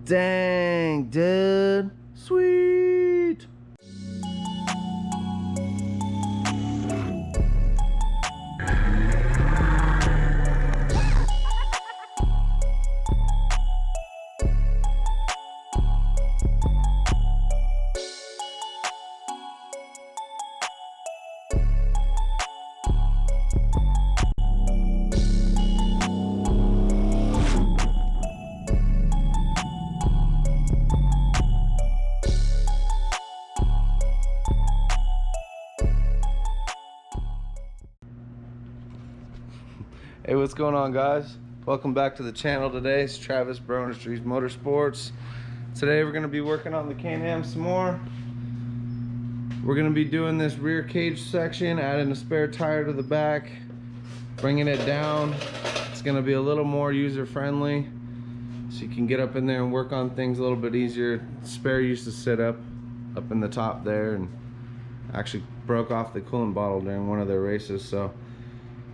Dang, dude. Sweet. Hey, what's going on, guys? Welcome back to the channel. Today it's Travis Industries Motorsports. Today we're going to be working on the CanAm some more. We're going to be doing this rear cage section, adding a spare tire to the back, bringing it down. It's going to be a little more user friendly, so you can get up in there and work on things a little bit easier. Spare used to sit up in the top there and actually broke off the coolant bottle during one of their races, so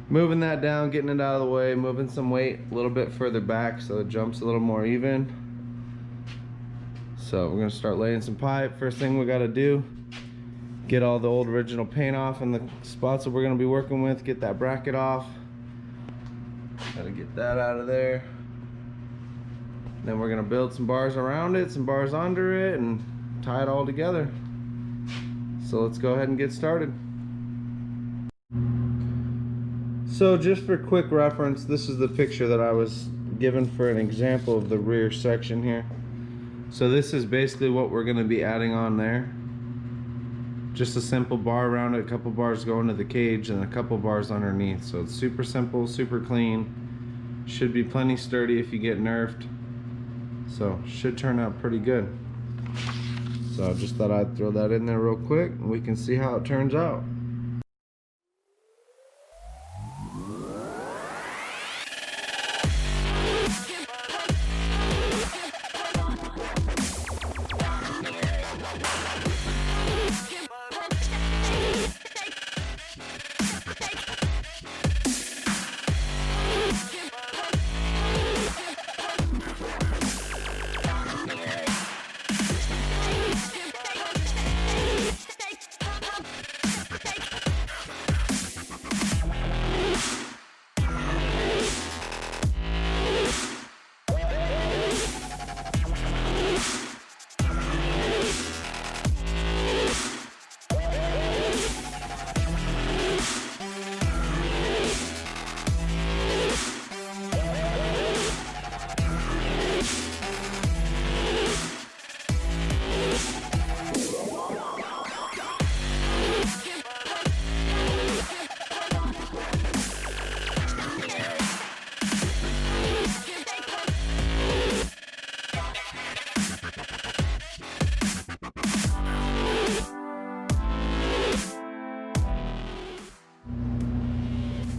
moving that down, getting it out of the way, moving some weight a little bit further back so it jumps a little more even. So we're gonna start laying some pipe. First thing we gotta do, get all the old original paint off in the spots that we're gonna be working with, get that bracket off. Gotta get that out of there. Then we're gonna build some bars around it, some bars under it, and tie it all together. So let's go ahead and get started. So just for quick reference, this is the picture that I was given for an example of the rear section here. So this is basically what we're going to be adding on there. Just a simple bar around it, a couple bars going to the cage, and a couple bars underneath. So it's super simple, super clean. Should be plenty sturdy if you get nerfed. So should turn out pretty good. So I just thought I'd throw that in there real quick and we can see how it turns out.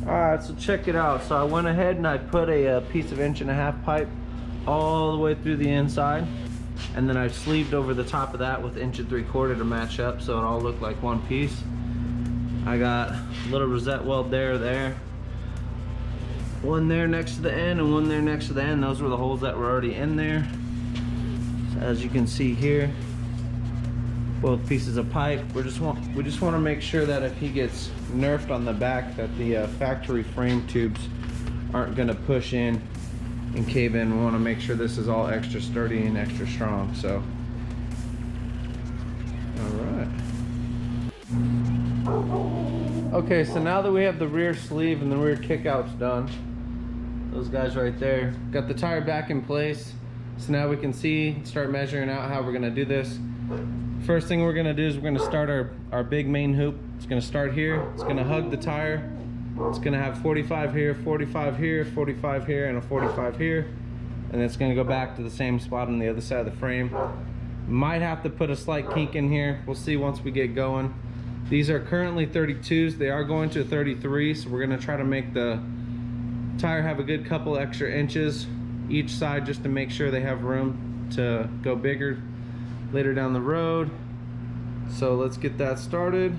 Alright, so check it out. So I went ahead and I put a piece of 1.5 inch pipe all the way through the inside, and then I sleeved over the top of that with 1.75 inch to match up so it all looked like one piece. I got a little rosette weld there, one there next to the end and one there next to the end. Those were the holes that were already in there. So as you can see here, both pieces of pipe. We just want to make sure that if he gets nerfed on the back, that the factory frame tubes aren't going to push in and cave in. We want to make sure this is all extra sturdy and extra strong. So, all right. Okay, so now that we have the rear sleeve and the rear kickouts done, those guys right there, got the tire back in place. So now we can start measuring out how we're going to do this. First thing we're going to do is we're going to start our big main hoop. It's going to start here. It's going to hug the tire. It's going to have 45 here, 45 here, 45 here, and a 45 here. And it's going to go back to the same spot on the other side of the frame. Might have to put a slight kink in here. We'll see once we get going. These are currently 32s. They are going to 33, so we're going to try to make the tire have a good couple extra inches each side just to make sure they have room to go bigger later down the road. So let's get that started.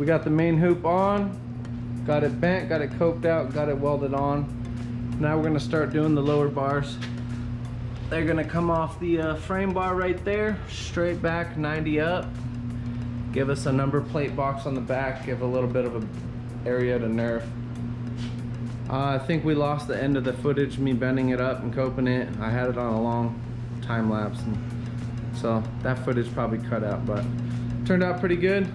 we got the main hoop on, got it bent, got it coked out, got it welded on. Now we're gonna start doing the lower bars. They're gonna come off the frame bar right there, straight back 90 up. Give us a number plate box on the back, give a little bit of a area to nerf. I think we lost the end of the footage, me bending it up and coping it. I had it on a long time lapse, and so that footage probably cut out, but turned out pretty good.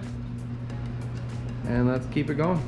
And let's keep it going.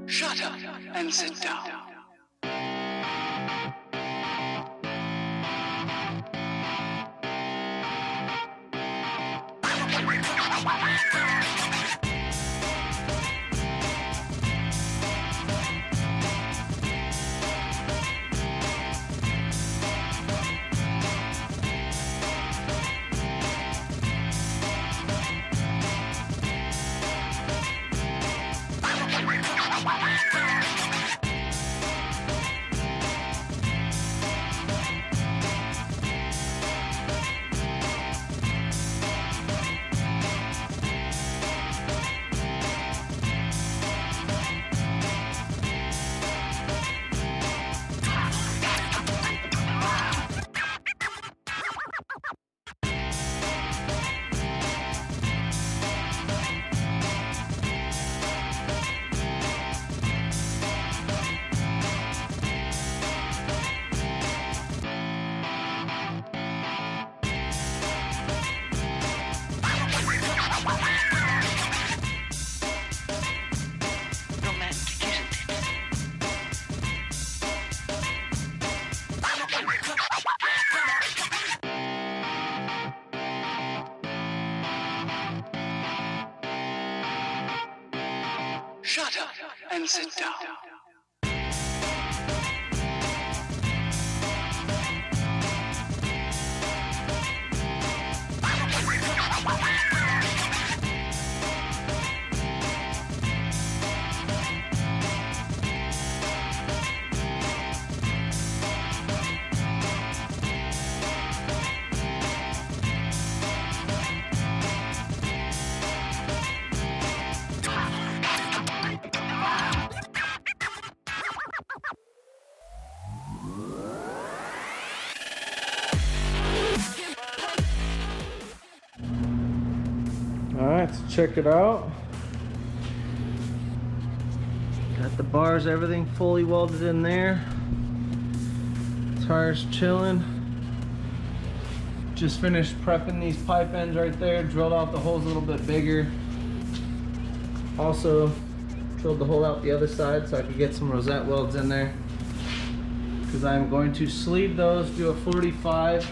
Shut up and sit down. Shut up and sit down. Alright, let's check it out. Got the bars, everything fully welded in there. Tires chilling. Just finished prepping these pipe ends right there. Drilled out the holes a little bit bigger. Also drilled the hole out the other side so I could get some rosette welds in there, because I'm going to sleeve those, do a 45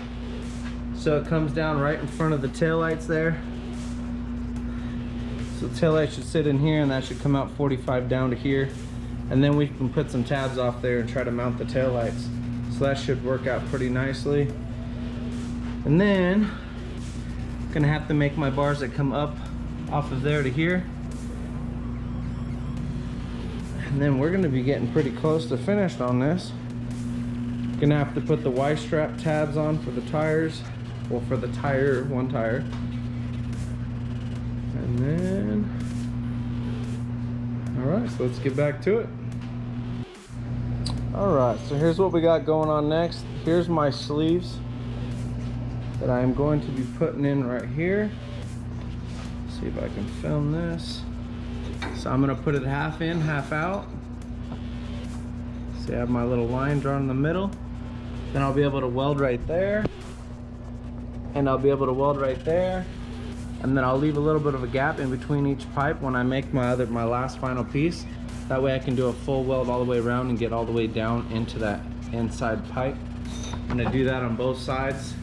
so it comes down right in front of the taillights there. So the taillight should sit in here and that should come out 45 down to here, and then we can put some tabs off there and try to mount the taillights. So that should work out pretty nicely. And then I'm gonna have to make my bars that come up off of there to here. And then we're gonna be getting pretty close to finished on this. Gonna have to put the Y-strap tabs on for the tires, well, for the tire, one tire. And then, all right, so let's get back to it. All right, so here's what we got going on next. Here's my sleeves that I'm going to be putting in right here. Let's see if I can film this. So I'm gonna put it half in, half out. See, I have my little line drawn in the middle. Then I'll be able to weld right there. And I'll be able to weld right there. And then I'll leave a little bit of a gap in between each pipe when I make my last final piece. That way I can do a full weld all the way around and get all the way down into that inside pipe. I'm gonna do that on both sides.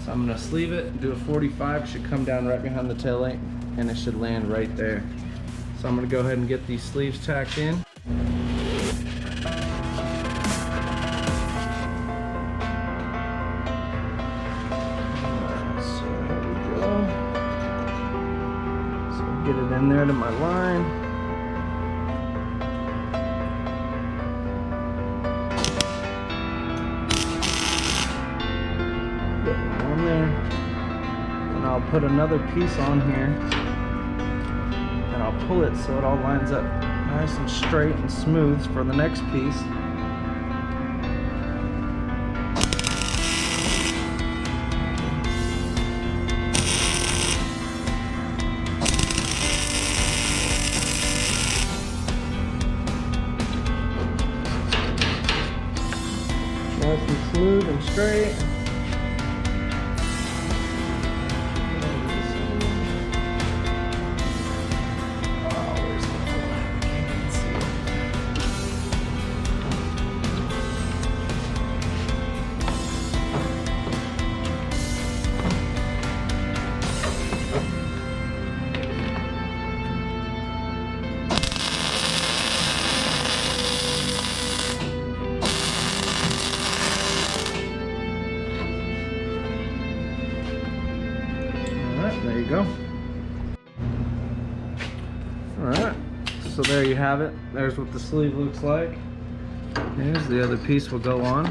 So I'm gonna sleeve it, do a 45, should come down right behind the tail light, and it should land right there. So I'm gonna go ahead and get these sleeves tacked in. So here we go. So get it in there to my line. I'll put another piece on here and I'll pull it so it all lines up nice and straight and smooth for the next piece. Nice and smooth and straight. There you go. Alright, so there you have it. There's what the sleeve looks like. Here's the other piece will go on.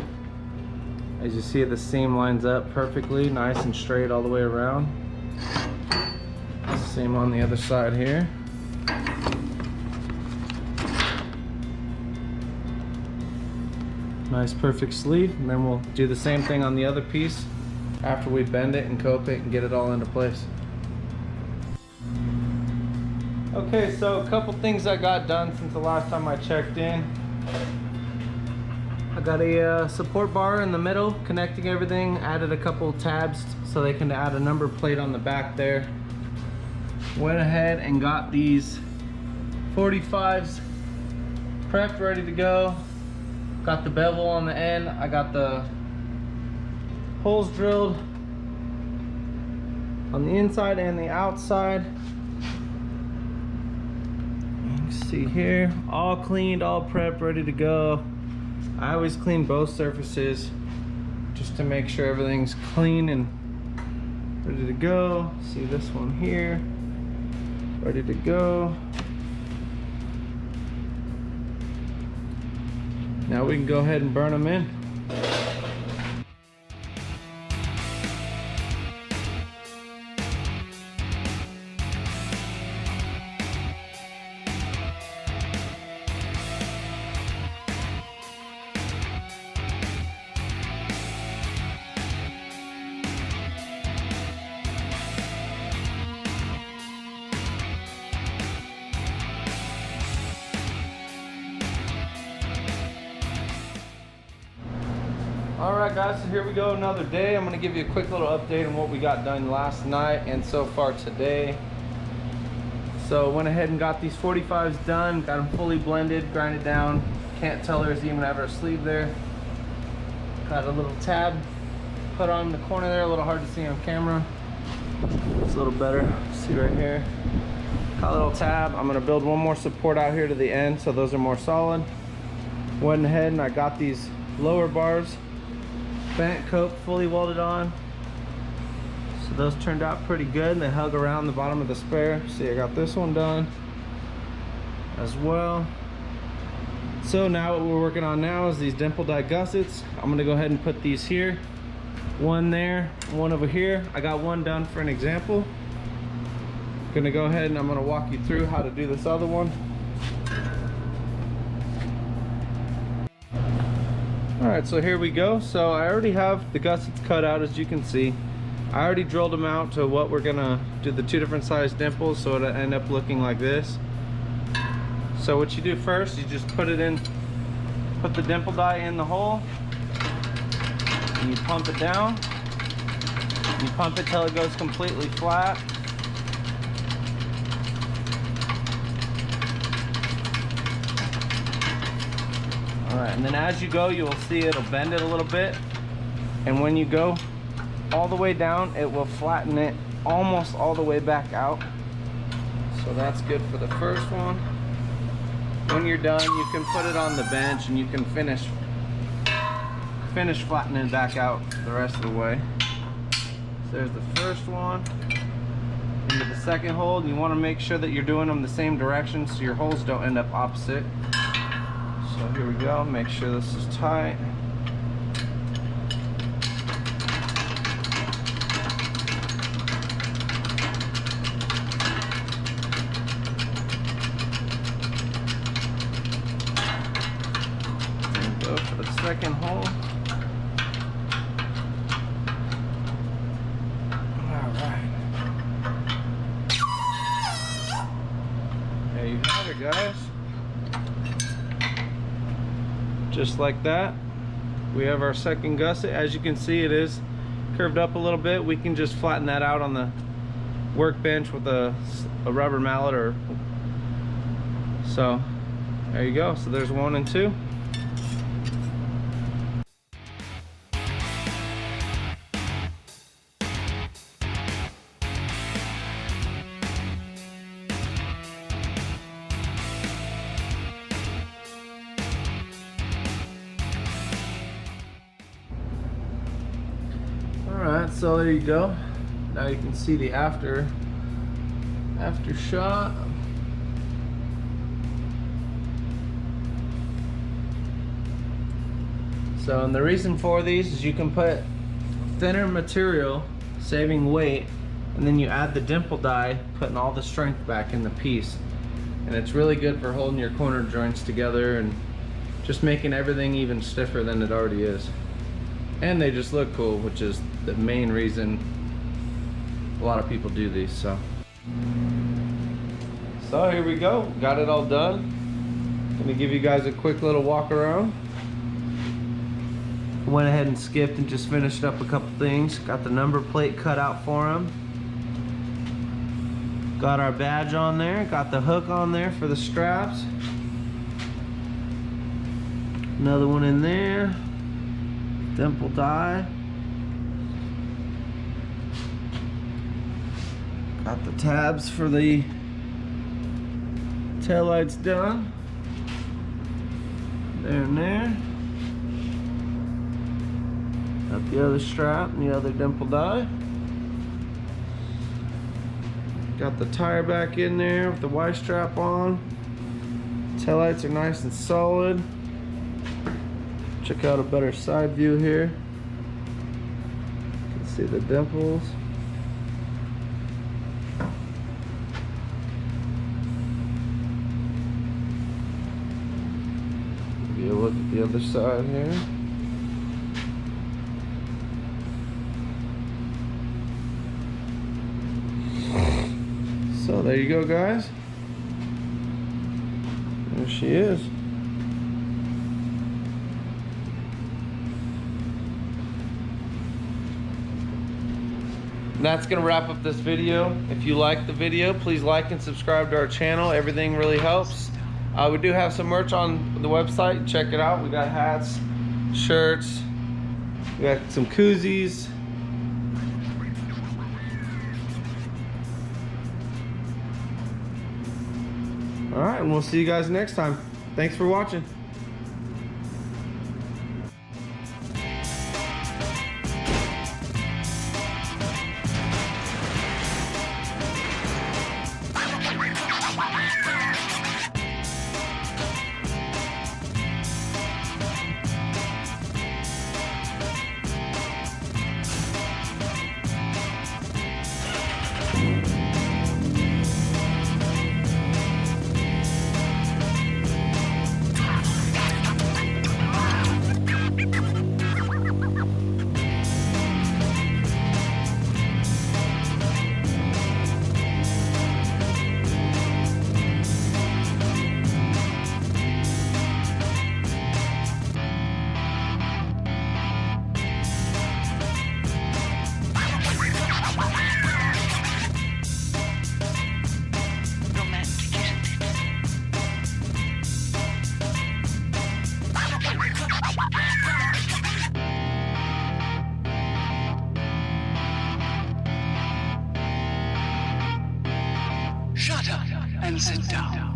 As you see, the seam lines up perfectly, nice and straight all the way around. Same on the other side here. Nice perfect sleeve, and then we'll do the same thing on the other piece after we bend it and cope it and get it all into place. Okay, so a couple things I got done since the last time I checked in. I got a support bar in the middle connecting everything, added a couple tabs so they can add a number plate on the back there. Went ahead and got these 45s prepped, ready to go. Got the bevel on the end. I got the holes drilled on the inside and the outside. You can see here, all cleaned, all prepped, ready to go. I always clean both surfaces just to make sure everything's clean and ready to go. See this one here, ready to go. Now we can go ahead and burn them in. Alright guys, so here we go, another day. I'm going to give you a quick little update on what we got done last night and so far today. So went ahead and got these 45s done, got them fully blended, grinded down. Can't tell there's even ever a sleeve there. Got a little tab put on the corner there, a little hard to see on camera. It's a little better, see right here. Got a little tab. I'm going to build one more support out here to the end so those are more solid. Went ahead and I got these lower bars bent, coat, fully welded on. So those turned out pretty good. They hug around the bottom of the spare. See, I got this one done as well. So now what we're working on now is these dimple die gussets. I'm gonna go ahead and put these here. One there, one over here. I got one done for an example. Gonna go ahead and I'm gonna walk you through how to do this other one. Alright, so here we go. So I already have the gussets cut out, as you can see. I already drilled them out to what we're gonna do, the two different size dimples, so it'll end up looking like this. So what you do first, you just put it in, put the dimple die in the hole, and you pump it down. You pump it till it goes completely flat. Alright, and then as you go, you will see it'll bend it a little bit. And when you go all the way down, it will flatten it almost all the way back out. So that's good for the first one. When you're done, you can put it on the bench and you can finish flattening it back out the rest of the way. So there's the first one. Into the second hole, and you want to make sure that you're doing them the same direction so your holes don't end up opposite. So here we go, make sure this is tight. And go for the second hole. Guys, just like that, we have our second gusset. As you can see, it is curved up a little bit. We can just flatten that out on the workbench with a rubber mallet, or so. There you go. So there's 1 and 2. Alright, so there you go. Now you can see the after shot. So, and the reason for these is you can put thinner material, saving weight, and then you add the dimple die, putting all the strength back in the piece. And it's really good for holding your corner joints together and just making everything even stiffer than it already is. And they just look cool, which is the main reason a lot of people do these. So here we go, got it all done. Gonna give you guys a quick little walk around. Went ahead and skipped and just finished up a couple things. Got the number plate cut out for them. Got our badge on there, got the hook on there for the straps. Another one in there. Dimple die. Got the tabs for the taillights done. There and there. Got the other strap and the other dimple die. Got the tire back in there with the Y strap on. Taillights are nice and solid. Check out a better side view here. You can see the dimples. Give you a look at the other side here. So there you go, guys. There she is. That's gonna wrap up this video. If you like the video, please like and subscribe to our channel. Everything really helps. We do have some merch on the website. Check it out. We got hats, shirts, we got some koozies. All right, and we'll see you guys next time. Thanks for watching. Shut up and sit down.